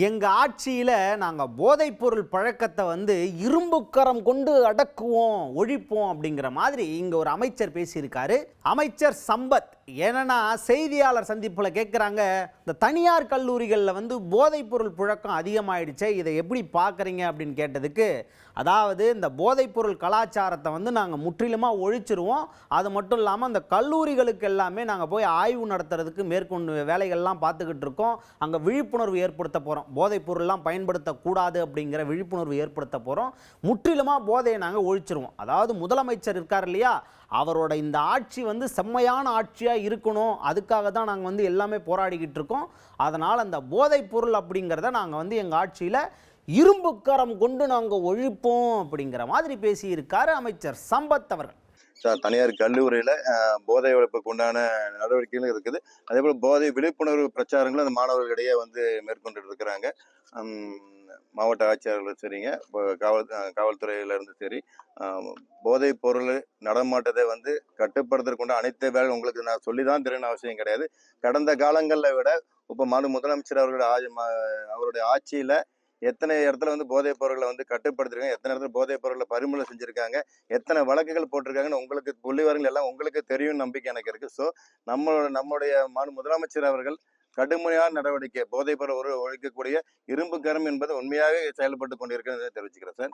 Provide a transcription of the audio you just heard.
எங்க ஆட்சியில நாங்க போதைப்பொருள் பழக்கத்தை வந்து இரும்புக்கரம் கொண்டு அடக்குவோம், ஒழிப்போம் அப்படிங்கிற மாதிரி இங்க ஒரு அமைச்சர் பேசியிருக்காரு. அமைச்சர் சம்பத் என்னன்னா செய்தியாளர் சந்திப்புல கேட்குறாங்க, இந்த தனியார் கல்லூரிகளில் வந்து போதைப்பொருள் புழக்கம் அதிகமாயிடுச்சே, இதை எப்படி பார்க்குறீங்க அப்படின்னு கேட்டதுக்கு, அதாவது இந்த போதைப்பொருள் கலாச்சாரத்தை வந்து நாங்கள் முற்றிலுமாக ஒழிச்சிருவோம். அது மட்டும் இல்லாமல் அந்த கல்லூரிகளுக்கு எல்லாமே நாங்கள் போய் ஆய்வு நடத்துறதுக்கு மேற்கொண்டு வேலைகள்லாம் பார்த்துக்கிட்டு இருக்கோம். அங்கே விழிப்புணர்வு ஏற்படுத்த போகிறோம். போதைப்பொருள்லாம் பயன்படுத்தக்கூடாது அப்படிங்கிற விழிப்புணர்வு ஏற்படுத்த போகிறோம். முற்றிலுமாக போதையை நாங்கள் ஒழிச்சிருவோம். அதாவது முதலமைச்சர் இருக்கார் இல்லையா, அவரோட இந்த ஆட்சி வந்து செம்மையான ஆட்சியாக இருக்கணும், அதுக்காக தான் நாங்கள் வந்து எல்லாமே போராடிக்கிட்டு இருக்கோம். அதனால் அந்த போதைப் பொருள் அப்படிங்கிறத நாங்கள் வந்து எங்கள் ஆட்சியில் இரும்புக்கரம் கொண்டு நாங்கள் ஒழிப்போம் அப்படிங்கிற மாதிரி பேசியிருக்காரு அமைச்சர் சம்பத் அவர்கள். தனியார் கல்லூரியில் போதை ஒழிப்புக்கு உண்டான நடவடிக்கைகளும் இருக்குது. அதே போல் போதை விழிப்புணர்வு பிரச்சாரங்களும் அந்த மாணவர்களிடையே வந்து மேற்கொண்டு இருக்கிறாங்க. மாவட்ட ஆட்சியாளர்களும் சரிங்க, இப்போ காவல்துறையிலேருந்து சரி, போதைப் பொருள் நடமாட்டத்தை வந்து கட்டுப்படுத்துறதுக்கு அனைத்து வேலை உங்களுக்கு நான் சொல்லி தான் தெரியணும் அவசியம் கிடையாது. கடந்த காலங்களில் விட இப்போ முதலமைச்சர் அவருடைய ஆட்சியில் எத்தனை இடத்துல வந்து போதைப் பொருளை வந்து கட்டுப்படுத்திருக்காங்க, எத்தனை இடத்துல போதைப் பொருளை பறிமுதல் செஞ்சுருக்காங்க, எத்தனை வழக்குகள் போட்டிருக்காங்கன்னு உங்களுக்கு புள்ளிவிவரங்கள் எல்லாம் உங்களுக்கு தெரியும் நம்பிக்கை எனக்கு இருக்குது. ஸோ நம்முடைய முதலமைச்சர் அவர்கள் கடுமையான நடவடிக்கை போதைப் பொருள் ஒழிக்கக்கூடிய இரும்பு கரம் என்பது உண்மையாக செயல்பட்டு கொண்டிருக்கிறது தெரிவிச்சுக்கிறேன் சார்.